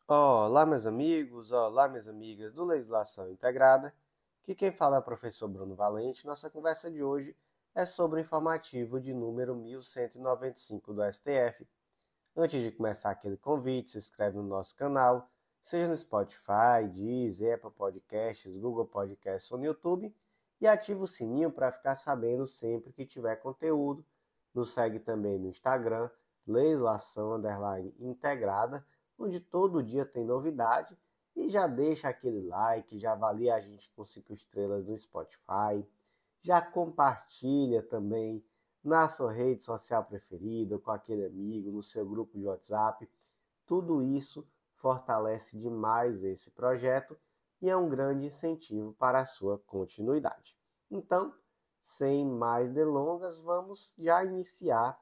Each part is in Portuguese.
Olá, meus amigos, olá, minhas amigas do Legislação Integrada. Aqui quem fala é o professor Bruno Valente. Nossa conversa de hoje é sobre o informativo de número 1195 do STF. Antes de começar aquele convite, se inscreve no nosso canal, seja no Spotify, Deezer, Apple Podcasts, Google Podcasts ou no YouTube, e ativa o sininho para ficar sabendo sempre que tiver conteúdo. Nos segue também no Instagram, Legislação_Integrada, onde todo dia tem novidade, e já deixa aquele like, já avalia a gente com 5 estrelas no Spotify, já compartilha também na sua rede social preferida, com aquele amigo, no seu grupo de WhatsApp. Tudo isso fortalece demais esse projeto e é um grande incentivo para a sua continuidade. Então, sem mais delongas, vamos já iniciar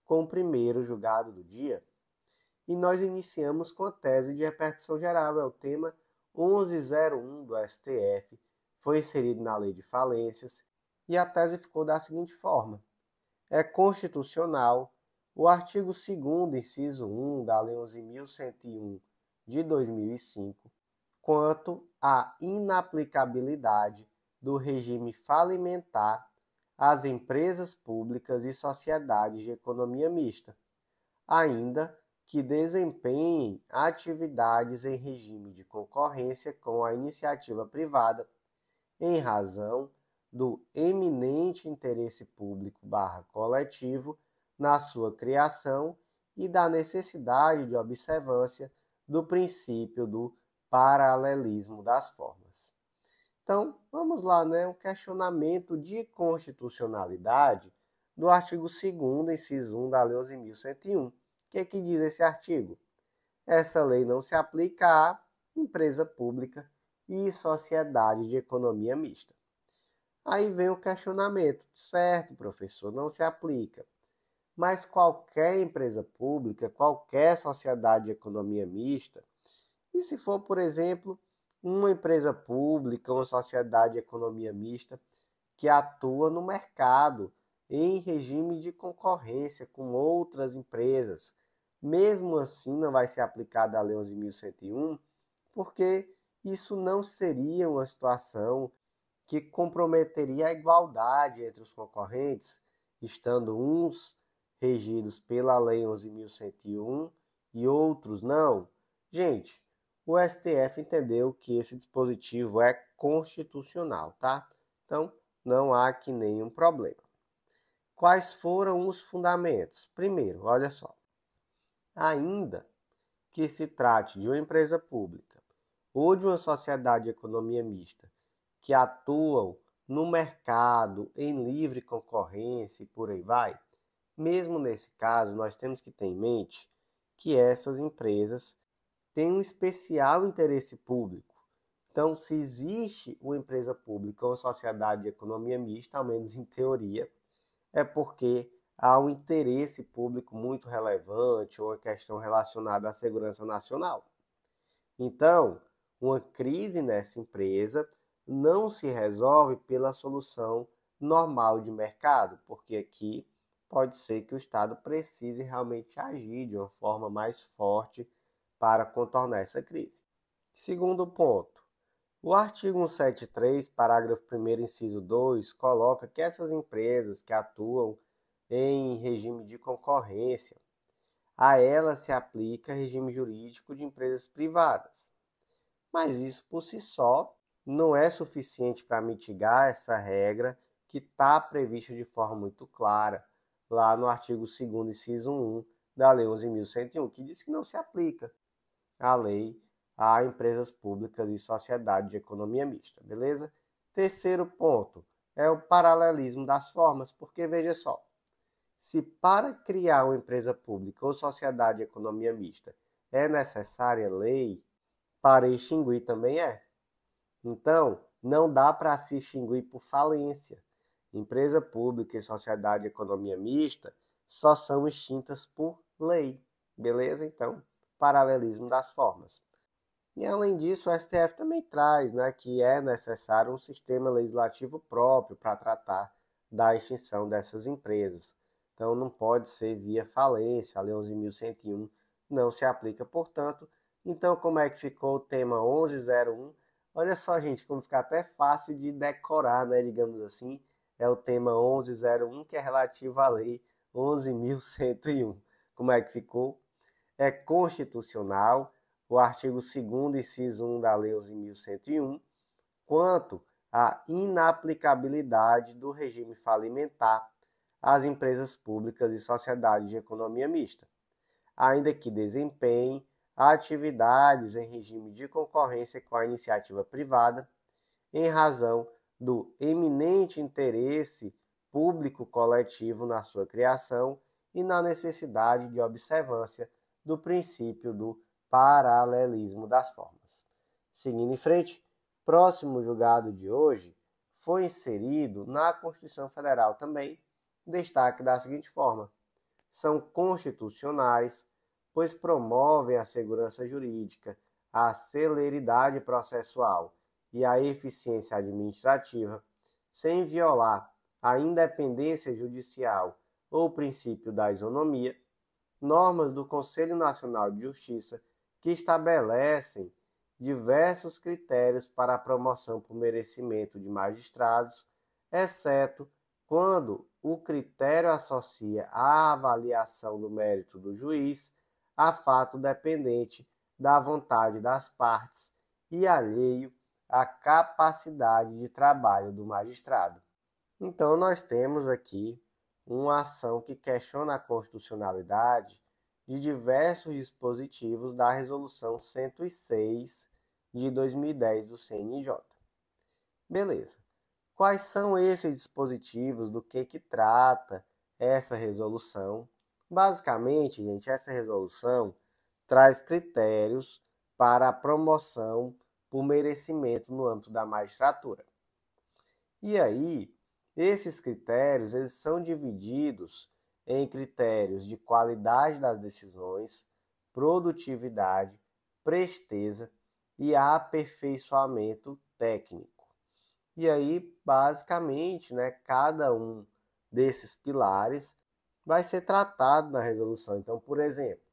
com o primeiro julgado do dia. E nós iniciamos com a tese de repercussão geral, é o tema 1101 do STF, foi inserido na Lei de Falências, e a tese ficou da seguinte forma: é constitucional o artigo 2º, inciso 1 da Lei 11.101 de 2005, quanto à inaplicabilidade do regime falimentar às empresas públicas e sociedades de economia mista, ainda que desempenhem atividades em regime de concorrência com a iniciativa privada, em razão do eminente interesse público/coletivo na sua criação e da necessidade de observância do princípio do paralelismo das formas. Então, vamos lá, um questionamento de constitucionalidade do artigo 2º, inciso 1 da Lei 11.101. O que diz esse artigo? Essa lei não se aplica à empresa pública e sociedade de economia mista. Aí vem o questionamento. Certo, professor, não se aplica. Mas qualquer empresa pública, qualquer sociedade de economia mista, e se for, por exemplo, uma empresa pública, uma sociedade de economia mista que atua no mercado em regime de concorrência com outras empresas, mesmo assim não vai ser aplicada a Lei 11.101, porque isso não seria uma situação que comprometeria a igualdade entre os concorrentes, estando uns regidos pela Lei 11.101 e outros não. Gente, o STF entendeu que esse dispositivo é constitucional, tá? Então, não há aqui nenhum problema. Quais foram os fundamentos? Primeiro, olha só. Ainda que se trate de uma empresa pública ou de uma sociedade de economia mista que atuam no mercado em livre concorrência e por aí vai, mesmo nesse caso, nós temos que ter em mente que essas empresas têm um especial interesse público. Então, se existe uma empresa pública ou uma sociedade de economia mista, ao menos em teoria, é porque há um interesse público muito relevante ou uma questão relacionada à segurança nacional. Então, uma crise nessa empresa não se resolve pela solução normal de mercado, porque aqui pode ser que o Estado precise realmente agir de uma forma mais forte para contornar essa crise. Segundo ponto, o artigo 173, parágrafo 1º, inciso 2, coloca que essas empresas que atuam em regime de concorrência, a elas se aplica regime jurídico de empresas privadas. Mas isso por si só não é suficiente para mitigar essa regra que está prevista de forma muito clara lá no artigo 2º, inciso 1 da Lei 11.101, que diz que não se aplica a lei a empresas públicas e sociedade de economia mista, beleza? Terceiro ponto é o paralelismo das formas, porque veja só, se para criar uma empresa pública ou sociedade de economia mista é necessária lei, para extinguir também é. Então, não dá para se extinguir por falência. Empresa pública e sociedade de economia mista só são extintas por lei, beleza? Então, paralelismo das formas. E além disso, o STF também traz que é necessário um sistema legislativo próprio para tratar da extinção dessas empresas. Então não pode ser via falência, a Lei 11.101 não se aplica, portanto, Então, como é que ficou o tema 1101? Olha só, gente, como fica até fácil de decorar, né, digamos assim. É o tema 1101, que é relativo à lei 11.101. Como é que ficou? É constitucional o artigo 2º, inciso 1 da lei 11.101, quanto à inaplicabilidade do regime falimentar às empresas públicas e sociedades de economia mista, ainda que desempenhem atividades em regime de concorrência com a iniciativa privada, em razão do eminente interesse público coletivo na sua criação e na necessidade de observância do princípio do paralelismo das formas. Seguindo em frente, próximo julgado de hoje foi inserido na Constituição Federal também, destaque da seguinte forma: são constitucionais, pois promovem a segurança jurídica, a celeridade processual e a eficiência administrativa, sem violar a independência judicial ou o princípio da isonomia, normas do Conselho Nacional de Justiça que estabelecem diversos critérios para a promoção por merecimento de magistrados, exceto quando o critério associa a avaliação do mérito do juiz a fato dependente da vontade das partes e alheio à capacidade de trabalho do magistrado. Então, nós temos aqui uma ação que questiona a constitucionalidade de diversos dispositivos da Resolução 106 de 2010 do CNJ. Beleza. Quais são esses dispositivos, do que trata essa resolução? Basicamente, gente, essa resolução traz critérios para a promoção por merecimento no âmbito da magistratura. E aí, esses critérios eles são divididos em critérios de qualidade das decisões, produtividade, presteza e aperfeiçoamento técnico. E aí, basicamente, né, cada um desses pilares vai ser tratado na resolução. Então, por exemplo,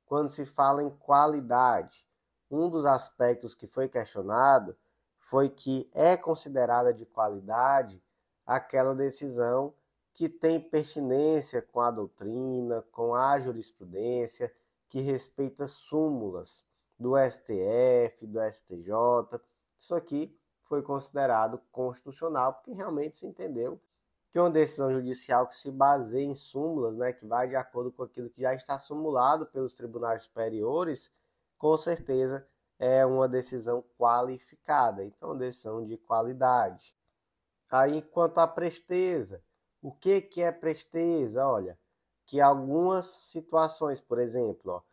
quando se fala em qualidade, um dos aspectos que foi questionado foi que é considerada de qualidade aquela decisão que tem pertinência com a doutrina, com a jurisprudência, que respeita súmulas do STF, do STJ. Isso aqui foi considerado constitucional, porque realmente se entendeu que uma decisão judicial que se baseia em súmulas, né, que vai de acordo com aquilo que já está sumulado pelos tribunais superiores, com certeza é uma decisão qualificada, então uma decisão de qualidade. Aí, quanto à presteza, o que é presteza? Olha, que algumas situações, por exemplo,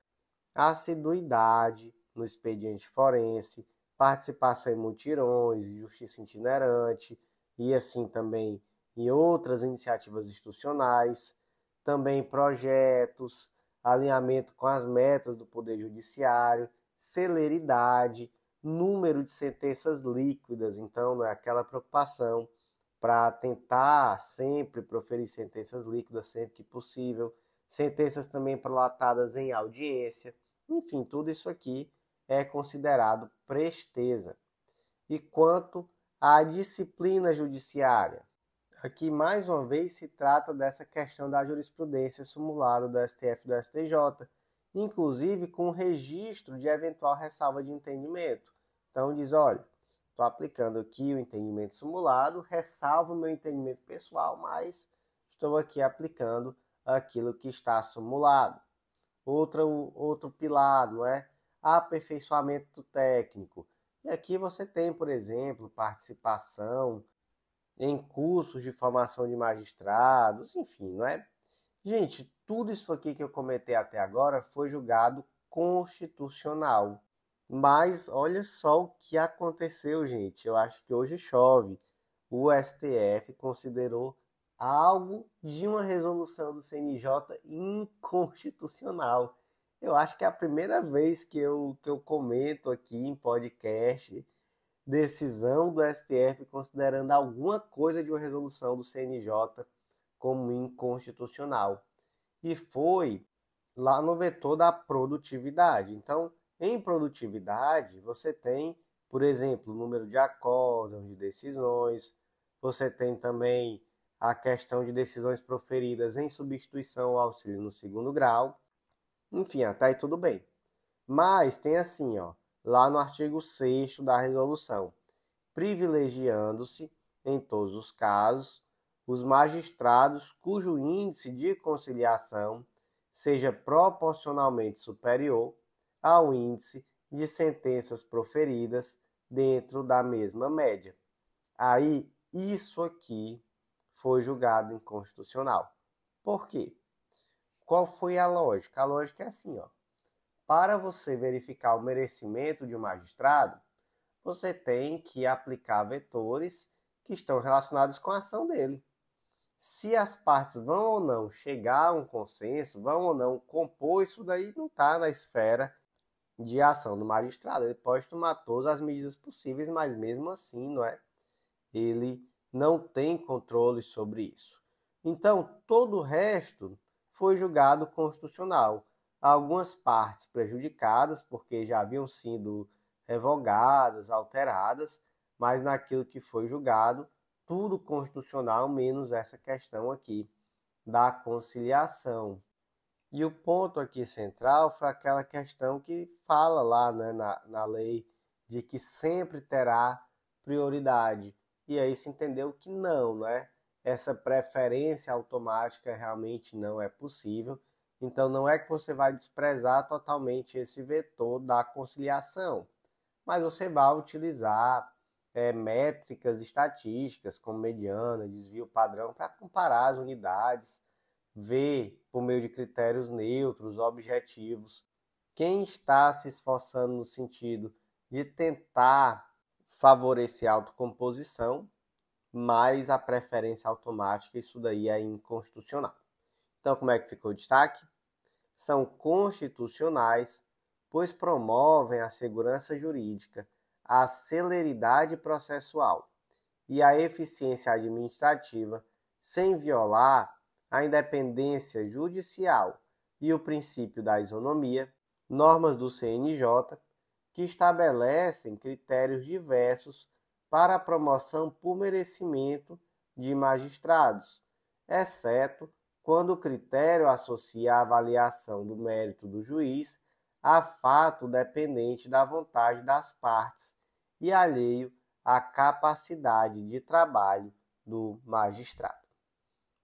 assiduidade no expediente forense, participação em mutirões, justiça itinerante e assim também em outras iniciativas institucionais, também projetos, alinhamento com as metas do Poder Judiciário, celeridade, número de sentenças líquidas, então não é aquela preocupação para tentar sempre proferir sentenças líquidas sempre que possível, sentenças também prolatadas em audiência, enfim, tudo isso aqui é considerado presteza. E quanto à disciplina judiciária, aqui mais uma vez se trata dessa questão da jurisprudência sumulada do STF e do STJ, inclusive com registro de eventual ressalva de entendimento. Então diz, olha, estou aplicando aqui o entendimento simulado, ressalvo o meu entendimento pessoal, mas estou aqui aplicando aquilo que está simulado. Outro pilar, não é? Aperfeiçoamento técnico. E aqui você tem, por exemplo, participação em cursos de formação de magistrados, enfim, não é? Gente, tudo isso aqui que eu comentei até agora foi julgado constitucional. Mas olha só o que aconteceu, gente. Eu acho que hoje chove. O STF considerou algo de uma resolução do CNJ inconstitucional. Eu acho que é a primeira vez que eu comento aqui em podcast decisão do STF considerando alguma coisa de uma resolução do CNJ como inconstitucional. E foi lá no vetor da produtividade. Então, Em produtividade, você tem, por exemplo, o número de acórdãos, de decisões, você tem também a questão de decisões proferidas em substituição ao auxílio no segundo grau, enfim, até aí tudo bem. Mas tem assim, ó, lá no artigo 6º da resolução, privilegiando-se, em todos os casos, os magistrados cujo índice de conciliação seja proporcionalmente superior ao índice de sentenças proferidas dentro da mesma média. Aí, isso aqui foi julgado inconstitucional. Por quê? Qual foi a lógica? A lógica é assim, ó. Para você verificar o merecimento de um magistrado, você tem que aplicar vetores que estão relacionados com a ação dele. Se as partes vão ou não chegar a um consenso, vão ou não compor, isso daí não está na esfera de ação do magistrado. Ele pode tomar todas as medidas possíveis, mas mesmo assim, não é? Ele não tem controle sobre isso. Então, todo o resto foi julgado constitucional. Algumas partes prejudicadas, porque já haviam sido revogadas, alteradas, mas naquilo que foi julgado, tudo constitucional, menos essa questão aqui da conciliação. E o ponto aqui central foi aquela questão que fala lá, né, na lei de que sempre terá prioridade. E aí se entendeu que não, né? Essa preferência automática realmente não é possível. Então não é que você vai desprezar totalmente esse vetor da conciliação, mas você vai utilizar métricas estatísticas como mediana, desvio padrão para comparar as unidades, ver por meio de critérios neutros, objetivos, quem está se esforçando no sentido de tentar favorecer a autocomposição, mas a preferência automática, isso daí é inconstitucional. Então, como é que ficou o destaque? São constitucionais, pois promovem a segurança jurídica, a celeridade processual e a eficiência administrativa, sem violar a independência judicial e o princípio da isonomia, normas do CNJ, que estabelecem critérios diversos para a promoção por merecimento de magistrados, exceto quando o critério associa a avaliação do mérito do juiz a fato dependente da vontade das partes e alheio à capacidade de trabalho do magistrado.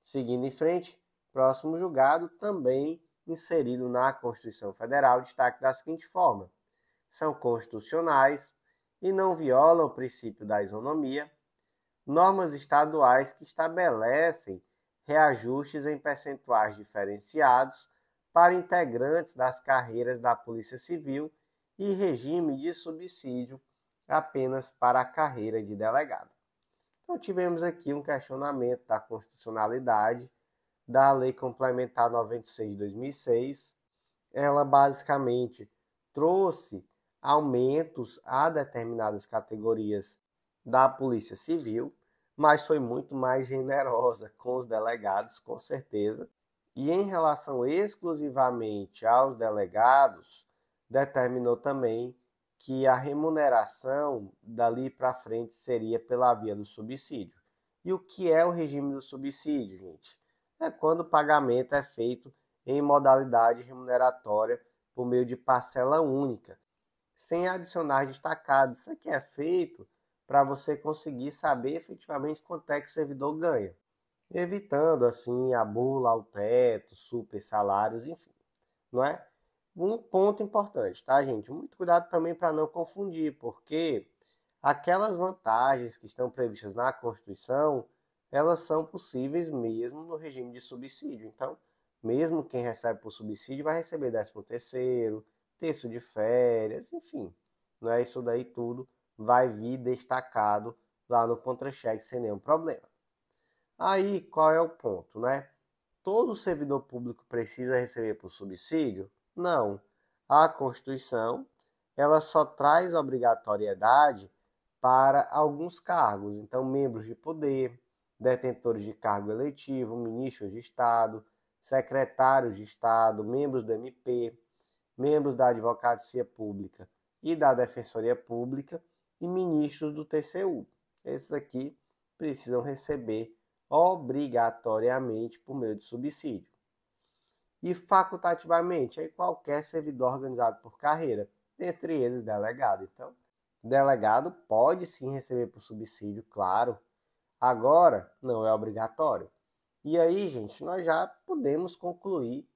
Seguindo em frente, próximo julgado, também inserido na Constituição Federal, destaque da seguinte forma: são constitucionais e não violam o princípio da isonomia, normas estaduais que estabelecem reajustes em percentuais diferenciados para integrantes das carreiras da Polícia Civil e regime de subsídio apenas para a carreira de delegado. Então, tivemos aqui um questionamento da constitucionalidade da Lei Complementar 96 de 2006. Ela basicamente trouxe aumentos a determinadas categorias da Polícia Civil, mas foi muito mais generosa com os delegados, com certeza. E em relação exclusivamente aos delegados, determinou também que a remuneração dali para frente seria pela via do subsídio. E o que é o regime do subsídio, gente? É quando o pagamento é feito em modalidade remuneratória por meio de parcela única, sem adicionar destacados. Isso aqui é feito para você conseguir saber efetivamente quanto é que o servidor ganha, evitando assim a bula ao teto, super salários, enfim, não é? Um ponto importante, tá, gente? Muito cuidado também para não confundir, porque aquelas vantagens que estão previstas na Constituição, elas são possíveis mesmo no regime de subsídio. Então, mesmo quem recebe por subsídio vai receber 13º, terço de férias, enfim, não é? Isso daí tudo vai vir destacado lá no contra-cheque sem nenhum problema. Aí, qual é o ponto, né? Todo servidor público precisa receber por subsídio? Não. A Constituição, ela só traz obrigatoriedade para alguns cargos. Então, membros de poder, detentores de cargo eletivo, ministros de Estado, secretários de Estado, membros do MP, membros da Advocacia Pública e da Defensoria Pública e ministros do TCU. Esses aqui precisam receber obrigatoriamente por meio de subsídio. E facultativamente, aí qualquer servidor organizado por carreira, entre eles delegado. Então, delegado pode sim receber por subsídio, claro. Agora, não é obrigatório. E aí, gente, nós já podemos concluir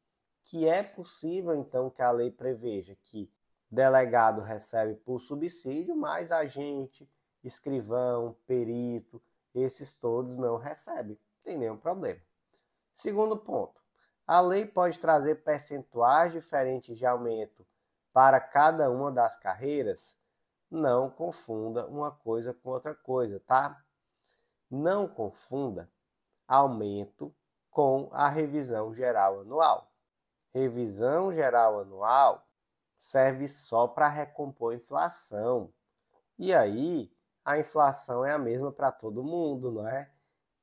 que é possível, então, que a lei preveja que delegado recebe por subsídio, mas agente, escrivão, perito, esses todos não recebem. Não tem nenhum problema. Segundo ponto, a lei pode trazer percentuais diferentes de aumento para cada uma das carreiras? Não confunda uma coisa com outra coisa, tá? Não confunda aumento com a revisão geral anual. Revisão geral anual serve só para recompor a inflação. E aí, a inflação é a mesma para todo mundo, não é?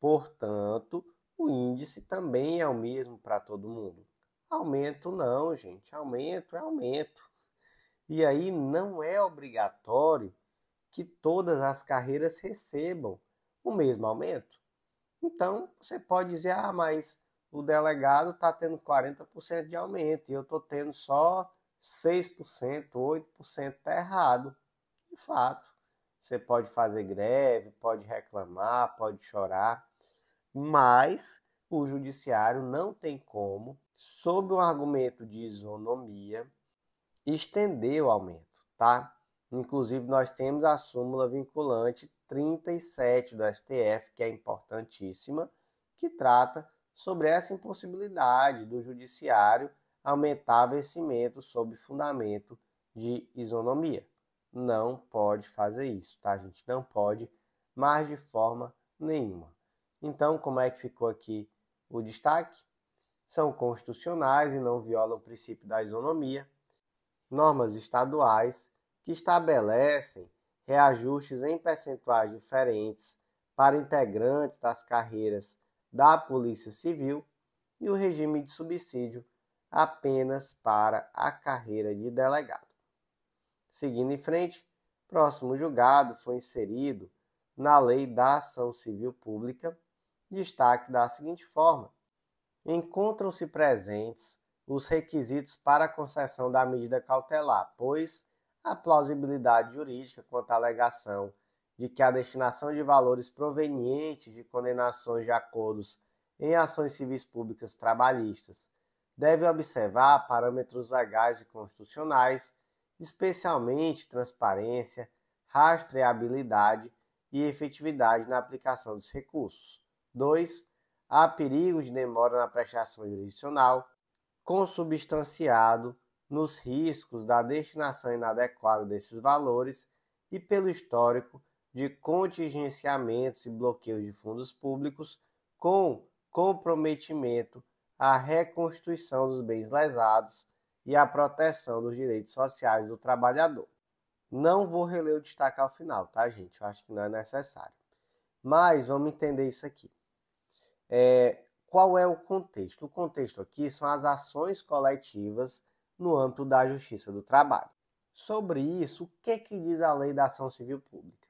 Portanto, o índice também é o mesmo para todo mundo. Aumento não, gente. Aumento é aumento. E aí não é obrigatório que todas as carreiras recebam o mesmo aumento. Então, você pode dizer, mas o delegado está tendo 40% de aumento e eu estou tendo só 6%, 8%, está errado. De fato, você pode fazer greve, pode reclamar, pode chorar, mas o judiciário não tem como, sob um argumento de isonomia, estender o aumento, tá? Inclusive, nós temos a súmula vinculante 37 do STF, que é importantíssima, que trata sobre essa impossibilidade do judiciário aumentar vencimento sob fundamento de isonomia. Não pode fazer isso, tá, gente? Não pode, mas de forma nenhuma. Então, como é que ficou aqui o destaque? São constitucionais e não violam o princípio da isonomia. Normas estaduais que estabelecem reajustes em percentuais diferentes para integrantes das carreiras da Polícia Civil e o regime de subsídio apenas para a carreira de delegado. Seguindo em frente, próximo julgado foi inserido na Lei da Ação Civil Pública, destaque da seguinte forma: encontram-se presentes os requisitos para a concessão da medida cautelar, pois a plausibilidade jurídica quanto à alegação de que a destinação de valores provenientes de condenações de acordos em ações civis públicas trabalhistas deve observar parâmetros legais e constitucionais, especialmente transparência, rastreabilidade e efetividade na aplicação dos recursos. 2. Há perigo de demora na prestação jurisdicional, consubstanciado nos riscos da destinação inadequada desses valores e pelo histórico de contingenciamentos e bloqueios de fundos públicos com comprometimento à reconstituição dos bens lesados e à proteção dos direitos sociais do trabalhador. Não vou reler o destaque ao final, tá, gente? Eu acho que não é necessário. Mas vamos entender isso aqui. Qual é o contexto? O contexto aqui são as ações coletivas no âmbito da Justiça do Trabalho. Sobre isso, o que diz a Lei da Ação Civil Pública?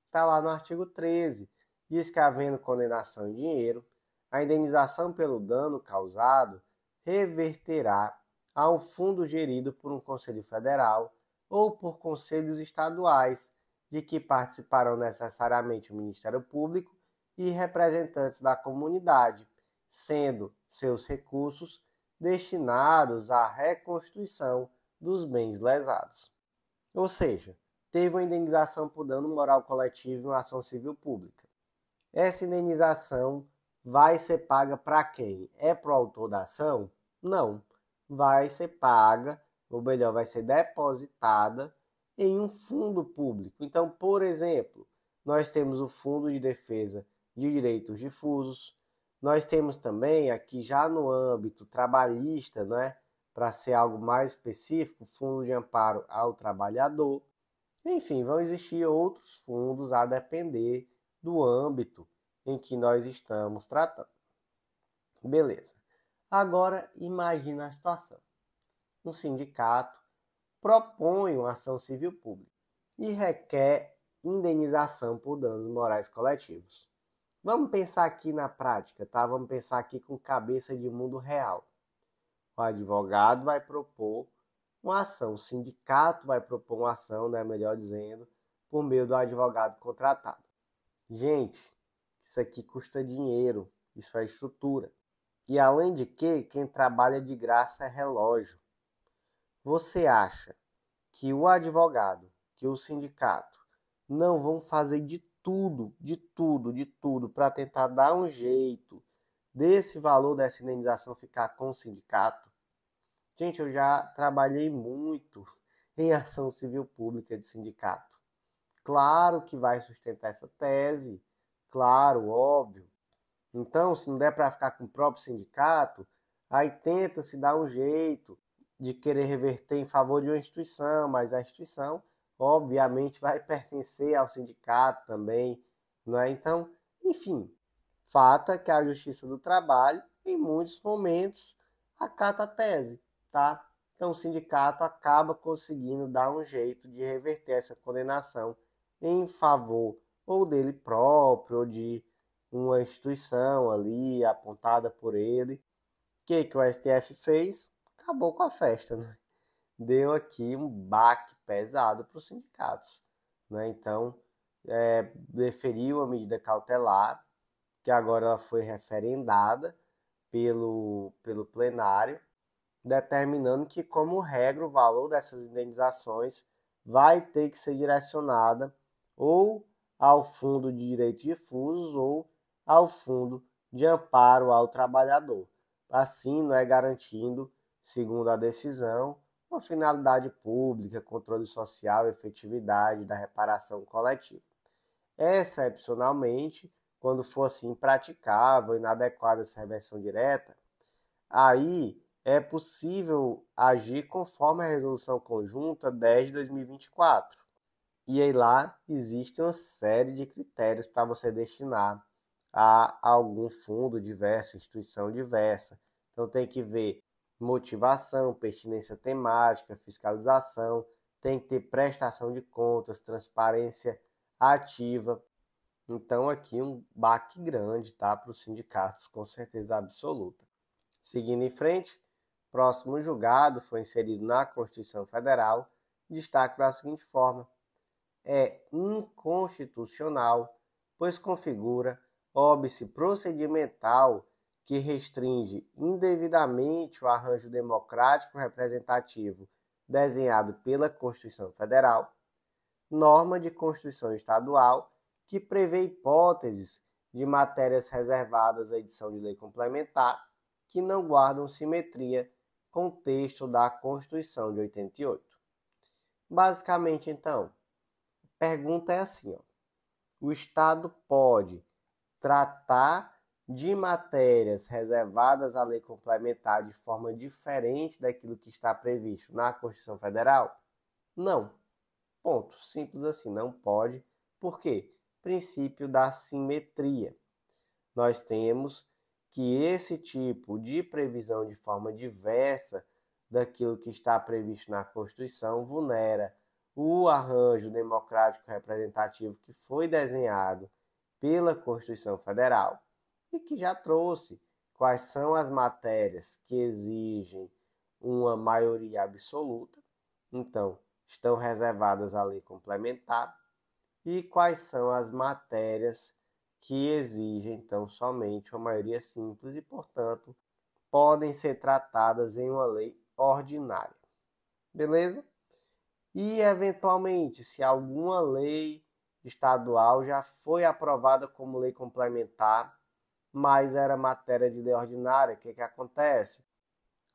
Está lá no artigo 13. Diz que, havendo condenação em dinheiro, a indenização pelo dano causado reverterá a um fundo gerido por um Conselho Federal ou por conselhos estaduais, de que participarão necessariamente o Ministério Público e representantes da comunidade, sendo seus recursos destinados à reconstituição dos bens lesados. Ou seja, teve uma indenização por dano moral coletivo em uma ação civil pública. Essa indenização vai ser paga para quem? É para o autor da ação? Não. Vai ser paga, ou melhor, vai ser depositada em um fundo público. Então, por exemplo, nós temos o Fundo de Defesa de Direitos Difusos, nós temos também aqui já no âmbito trabalhista, né, para ser algo mais específico, Fundo de Amparo ao Trabalhador. Enfim, vão existir outros fundos a depender do âmbito em que nós estamos tratando. Beleza. Agora, imagina a situação. um sindicato propõe uma ação civil pública e requer indenização por danos morais coletivos. Vamos pensar aqui na prática, tá? Vamos pensar aqui com cabeça de mundo real. O advogado vai propor uma ação, o sindicato vai propor uma ação, né, melhor dizendo, por meio do advogado contratado. Gente, isso aqui custa dinheiro, isso é estrutura. E além de que, quem trabalha de graça é relógio. Você acha que o advogado, que o sindicato não vão fazer de tudo para tentar dar um jeito desse valor dessa indenização ficar com o sindicato? Gente, eu já trabalhei muito em ação civil pública de sindicato. Claro que vai sustentar essa tese, claro, óbvio. Então, se não der para ficar com o próprio sindicato, aí tenta se dar um jeito de querer reverter em favor de uma instituição, mas a instituição, obviamente, vai pertencer ao sindicato também, não é? Então, enfim, fato é que a Justiça do Trabalho, em muitos momentos, acata a tese, tá? Então, o sindicato acaba conseguindo dar um jeito de reverter essa condenação em favor ou dele próprio, ou de uma instituição ali apontada por ele. O que o STF fez? Acabou com a festa, né? Deu aqui um baque pesado para os sindicatos, né? Então, deferiu a medida cautelar, que agora foi referendada pelo plenário, determinando que, como regra, o valor dessas indenizações vai ter que ser direcionada ou ao Fundo de Direitos Difusos ou ao Fundo de Amparo ao Trabalhador. Assim, não é garantindo, segundo a decisão, uma finalidade pública, controle social e efetividade da reparação coletiva. Excepcionalmente, quando for assim impraticável, inadequada essa reversão direta, aí é possível agir conforme a Resolução Conjunta 10 de 2024. E aí lá existe uma série de critérios para você destinar a algum fundo diverso, instituição diversa. Então tem que ver motivação, pertinência temática, fiscalização, tem que ter prestação de contas, transparência ativa. Então aqui um baque grande, tá, para os sindicatos, com certeza absoluta. Seguindo em frente, próximo julgado foi inserido na Constituição Federal, destaque da seguinte forma: é inconstitucional, pois configura óbice procedimental que restringe indevidamente o arranjo democrático representativo desenhado pela Constituição Federal, norma de Constituição Estadual que prevê hipóteses de matérias reservadas à edição de lei complementar que não guardam simetria com o texto da Constituição de 88. Basicamente, então, a pergunta é assim: o Estado pode tratar de matérias reservadas à lei complementar de forma diferente daquilo que está previsto na Constituição Federal? Não. Ponto. Simples assim, não pode. Por quê? Princípio da simetria. Nós temos que esse tipo de previsão de forma diversa daquilo que está previsto na Constituição vulnera o arranjo democrático representativo que foi desenhado pela Constituição Federal e que já trouxe quais são as matérias que exigem uma maioria absoluta, então estão reservadas à lei complementar, e quais são as matérias que exigem, então, somente uma maioria simples e, portanto, podem ser tratadas em uma lei ordinária. Beleza? E, eventualmente, se alguma lei estadual já foi aprovada como lei complementar, mas era matéria de lei ordinária, o que acontece?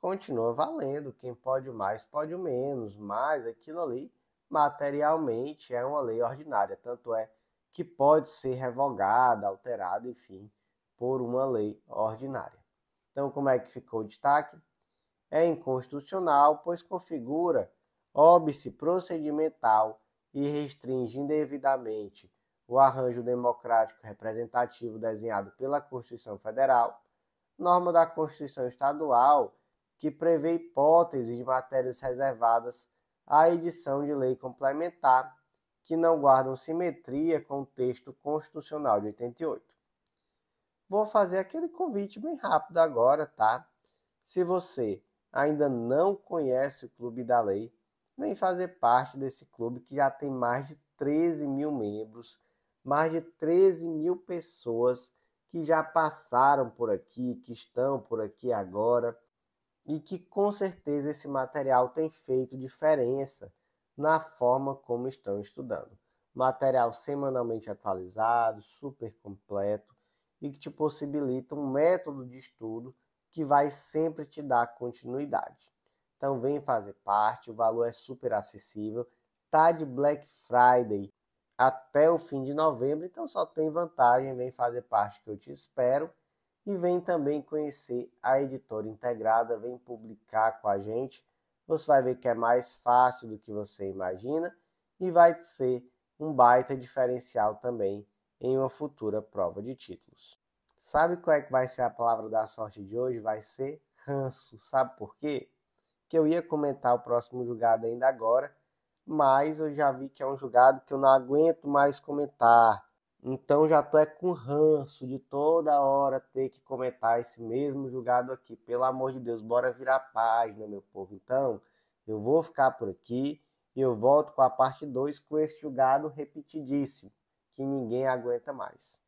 Continua valendo, quem pode o mais pode o menos, mas aquilo ali materialmente é uma lei ordinária, tanto é que pode ser revogada, alterada, enfim, por uma lei ordinária. Então, como é que ficou o destaque? É inconstitucional, pois configura óbice procedimental e restringe indevidamente o arranjo democrático representativo desenhado pela Constituição Federal, norma da Constituição Estadual que prevê hipóteses de matérias reservadas à edição de lei complementar que não guardam simetria com o texto constitucional de 88. Vou fazer aquele convite bem rápido agora, tá? Se você ainda não conhece o Clube da Lei, vem fazer parte desse clube que já tem mais de 13 mil membros, mais de 13 mil pessoas que já passaram por aqui, que estão por aqui agora, e que com certeza esse material tem feito diferença na forma como estão estudando. Material semanalmente atualizado, super completo e que te possibilita um método de estudo que vai sempre te dar continuidade. Então vem fazer parte, o valor é super acessível, tá de Black Friday até o fim de novembro, então só tem vantagem, vem fazer parte que eu te espero. E vem também conhecer a editora integrada, vem publicar com a gente. Você vai ver que é mais fácil do que você imagina e vai ser um baita diferencial também em uma futura prova de títulos. Sabe qual é que vai ser a palavra da sorte de hoje? Vai ser ranço. Sabe por quê? Que eu ia comentar o próximo julgado ainda agora, mas eu já vi que é um julgado que eu não aguento mais comentar. Então já tô com ranço de toda hora ter que comentar esse mesmo julgado aqui. Pelo amor de Deus, bora virar página, meu povo. Então, eu vou ficar por aqui e eu volto com a parte 2 com esse julgado repetidíssimo, que ninguém aguenta mais.